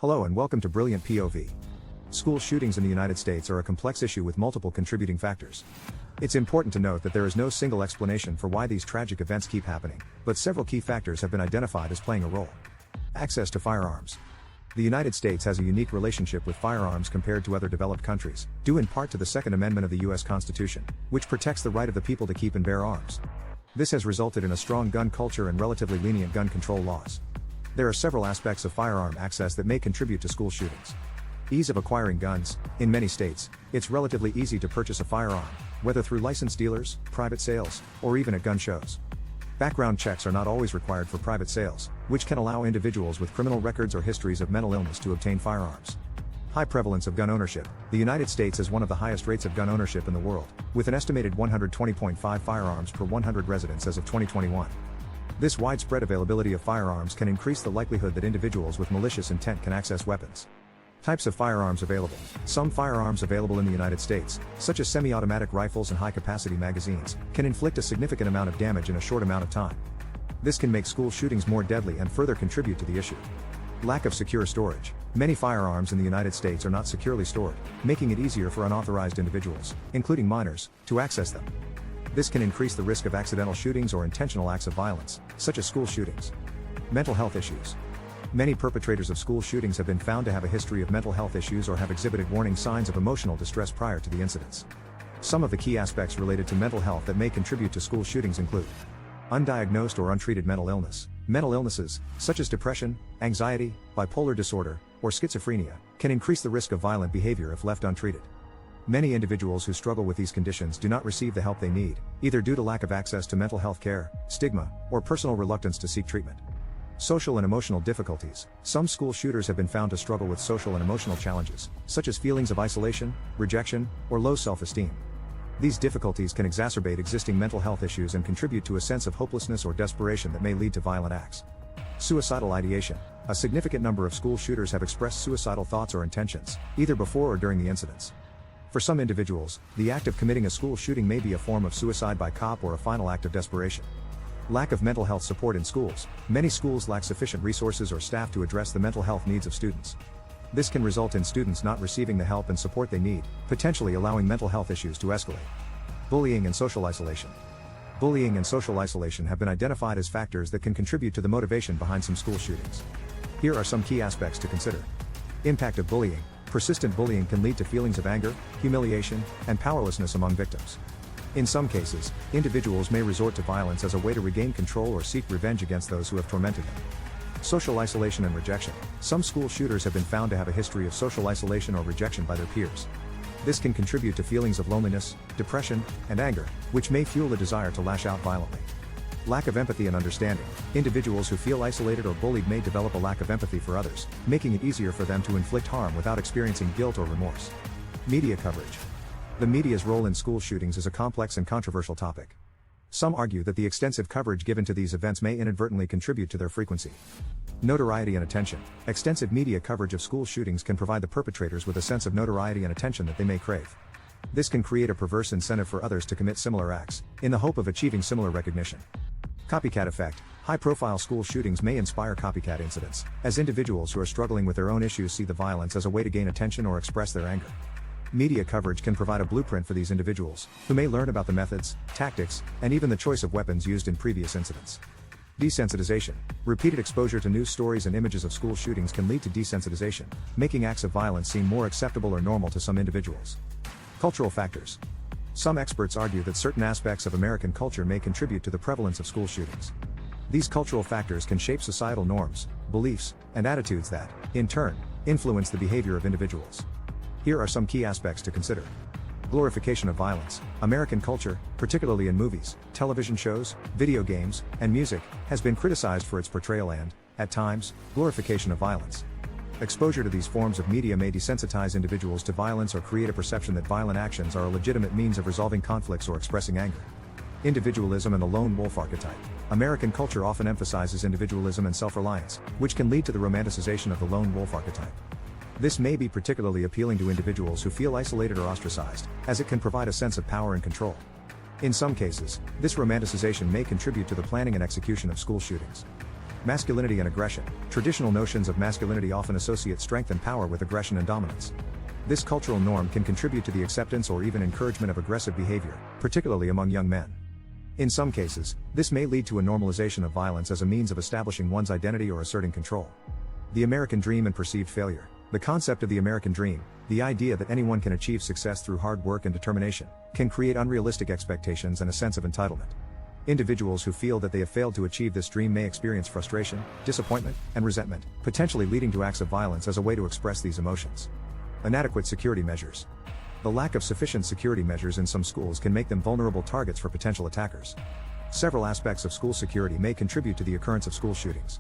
Hello and welcome to Brilliant POV. School shootings in the United States are a complex issue with multiple contributing factors. It's important to note that there is no single explanation for why these tragic events keep happening, but several key factors have been identified as playing a role. Access to firearms. The United States has a unique relationship with firearms compared to other developed countries, due in part to the Second Amendment of the U.S. Constitution, which protects the right of the people to keep and bear arms. This has resulted in a strong gun culture and relatively lenient gun control laws. There are several aspects of firearm access that may contribute to school shootings. Ease of acquiring guns. In many states, it's relatively easy to purchase a firearm, whether through licensed dealers, private sales, or even at gun shows. Background checks are not always required for private sales, which can allow individuals with criminal records or histories of mental illness to obtain firearms. High prevalence of gun ownership. The United States has one of the highest rates of gun ownership in the world, with an estimated 120.5 firearms per 100 residents as of 2021. This widespread availability of firearms can increase the likelihood that individuals with malicious intent can access weapons. Types of firearms available. Some firearms available in the United States, such as semi-automatic rifles and high-capacity magazines, can inflict a significant amount of damage in a short amount of time. This can make school shootings more deadly and further contribute to the issue. Lack of secure storage. Many firearms in the United States are not securely stored, making it easier for unauthorized individuals, including minors, to access them. This can increase the risk of accidental shootings or intentional acts of violence, such as school shootings. Mental health issues. Many perpetrators of school shootings have been found to have a history of mental health issues or have exhibited warning signs of emotional distress prior to the incidents. Some of the key aspects related to mental health that may contribute to school shootings include undiagnosed or untreated mental illness. Mental illnesses, such as depression, anxiety, bipolar disorder, or schizophrenia, can increase the risk of violent behavior if left untreated. Many individuals who struggle with these conditions do not receive the help they need, either due to lack of access to mental health care, stigma, or personal reluctance to seek treatment. Social and emotional difficulties. Some school shooters have been found to struggle with social and emotional challenges, such as feelings of isolation, rejection, or low self-esteem. These difficulties can exacerbate existing mental health issues and contribute to a sense of hopelessness or desperation that may lead to violent acts. Suicidal ideation. A significant number of school shooters have expressed suicidal thoughts or intentions, either before or during the incidents. For some individuals, the act of committing a school shooting may be a form of suicide by cop or a final act of desperation. Lack of mental health support in schools. Many schools lack sufficient resources or staff to address the mental health needs of students. This can result in students not receiving the help and support they need, potentially allowing mental health issues to escalate. Bullying and social isolation. Bullying and social isolation have been identified as factors that can contribute to the motivation behind some school shootings. Here are some key aspects to consider. Impact of bullying. Persistent bullying can lead to feelings of anger, humiliation, and powerlessness among victims. In some cases, individuals may resort to violence as a way to regain control or seek revenge against those who have tormented them. Social isolation and rejection. Some school shooters have been found to have a history of social isolation or rejection by their peers. This can contribute to feelings of loneliness, depression, and anger, which may fuel a desire to lash out violently. Lack of empathy and understanding. Individuals who feel isolated or bullied may develop a lack of empathy for others, making it easier for them to inflict harm without experiencing guilt or remorse. Media coverage. The media's role in school shootings is a complex and controversial topic. Some argue that the extensive coverage given to these events may inadvertently contribute to their frequency. Notoriety and attention. Extensive media coverage of school shootings can provide the perpetrators with a sense of notoriety and attention that they may crave. This can create a perverse incentive for others to commit similar acts, in the hope of achieving similar recognition. Copycat effect. High-profile school shootings may inspire copycat incidents, as individuals who are struggling with their own issues see the violence as a way to gain attention or express their anger. Media coverage can provide a blueprint for these individuals, who may learn about the methods, tactics, and even the choice of weapons used in previous incidents. Desensitization. Repeated exposure to news stories and images of school shootings can lead to desensitization, making acts of violence seem more acceptable or normal to some individuals. Cultural factors. Some experts argue that certain aspects of American culture may contribute to the prevalence of school shootings. These cultural factors can shape societal norms, beliefs, and attitudes that, in turn, influence the behavior of individuals. Here are some key aspects to consider. Glorification of violence. American culture, particularly in movies, television shows, video games, and music, has been criticized for its portrayal and, at times, glorification of violence. Exposure to these forms of media may desensitize individuals to violence or create a perception that violent actions are a legitimate means of resolving conflicts or expressing anger. Individualism and the lone wolf archetype. American culture often emphasizes individualism and self-reliance, which can lead to the romanticization of the lone wolf archetype. This may be particularly appealing to individuals who feel isolated or ostracized, as it can provide a sense of power and control. In some cases, this romanticization may contribute to the planning and execution of school shootings. Masculinity and aggression. Traditional notions of masculinity often associate strength and power with aggression and dominance. This cultural norm can contribute to the acceptance or even encouragement of aggressive behavior, particularly among young men. In some cases, this may lead to a normalization of violence as a means of establishing one's identity or asserting control. The American dream and perceived failure. The concept of the American dream, the idea that anyone can achieve success through hard work and determination, can create unrealistic expectations and a sense of entitlement. Individuals who feel that they have failed to achieve this dream may experience frustration, disappointment, and resentment, potentially leading to acts of violence as a way to express these emotions. Inadequate security measures. The lack of sufficient security measures in some schools can make them vulnerable targets for potential attackers. Several aspects of school security may contribute to the occurrence of school shootings.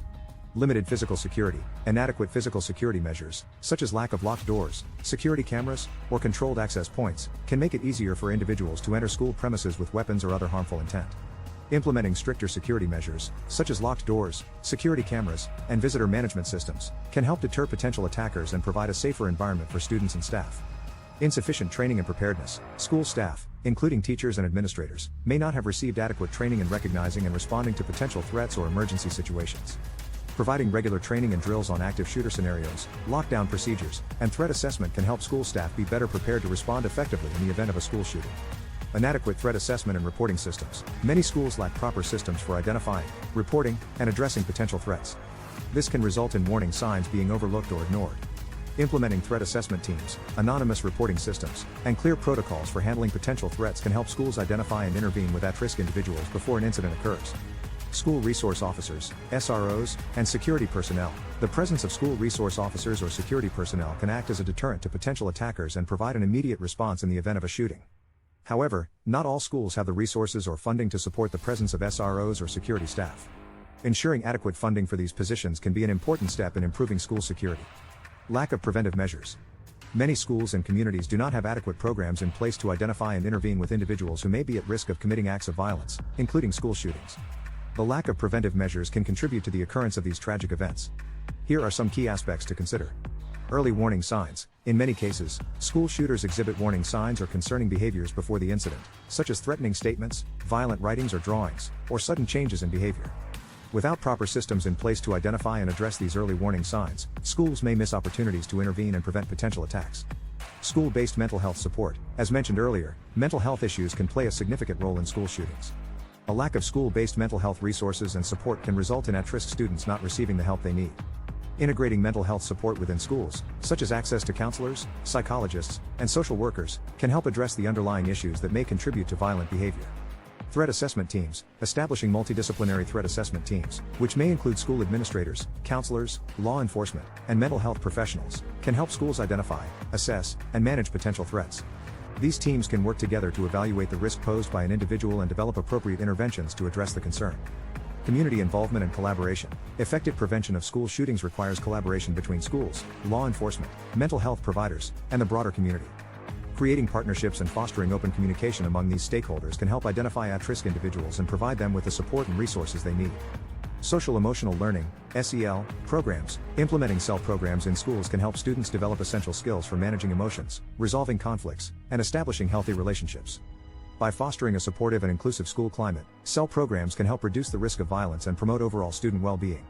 Limited physical security. Inadequate physical security measures, such as lack of locked doors, security cameras, or controlled access points, can make it easier for individuals to enter school premises with weapons or other harmful intent. Implementing stricter security measures, such as locked doors, security cameras, and visitor management systems, can help deter potential attackers and provide a safer environment for students and staff. Insufficient training and preparedness. School staff, including teachers and administrators, may not have received adequate training in recognizing and responding to potential threats or emergency situations. Providing regular training and drills on active shooter scenarios, lockdown procedures, and threat assessment can help school staff be better prepared to respond effectively in the event of a school shooting. Inadequate threat assessment and reporting systems. Many schools lack proper systems for identifying, reporting, and addressing potential threats. This can result in warning signs being overlooked or ignored. Implementing threat assessment teams, anonymous reporting systems, and clear protocols for handling potential threats can help schools identify and intervene with at-risk individuals before an incident occurs. School resource officers, SROs, and security personnel. The presence of school resource officers or security personnel can act as a deterrent to potential attackers and provide an immediate response in the event of a shooting. However, not all schools have the resources or funding to support the presence of SROs or security staff. Ensuring adequate funding for these positions can be an important step in improving school security. Lack of preventive measures. Many schools and communities do not have adequate programs in place to identify and intervene with individuals who may be at risk of committing acts of violence, including school shootings. The lack of preventive measures can contribute to the occurrence of these tragic events. Here are some key aspects to consider. Early warning signs. In many cases, school shooters exhibit warning signs or concerning behaviors before the incident, such as threatening statements, violent writings or drawings, or sudden changes in behavior. Without proper systems in place to identify and address these early warning signs, schools may miss opportunities to intervene and prevent potential attacks. School-based mental health support. As mentioned earlier, mental health issues can play a significant role in school shootings. A lack of school-based mental health resources and support can result in at-risk students not receiving the help they need. Integrating mental health support within schools, such as access to counselors, psychologists, and social workers, can help address the underlying issues that may contribute to violent behavior. Threat assessment teams. Establishing multidisciplinary threat assessment teams, which may include school administrators, counselors, law enforcement, and mental health professionals, can help schools identify, assess, and manage potential threats. These teams can work together to evaluate the risk posed by an individual and develop appropriate interventions to address the concern. Community involvement and collaboration. Effective prevention of school shootings requires collaboration between schools, law enforcement, mental health providers, and the broader community. Creating partnerships and fostering open communication among these stakeholders can help identify at-risk individuals and provide them with the support and resources they need. Social-emotional learning, SEL, programs. Implementing SEL programs in schools can help students develop essential skills for managing emotions, resolving conflicts, and establishing healthy relationships. By fostering a supportive and inclusive school climate, SEL programs can help reduce the risk of violence and promote overall student well-being.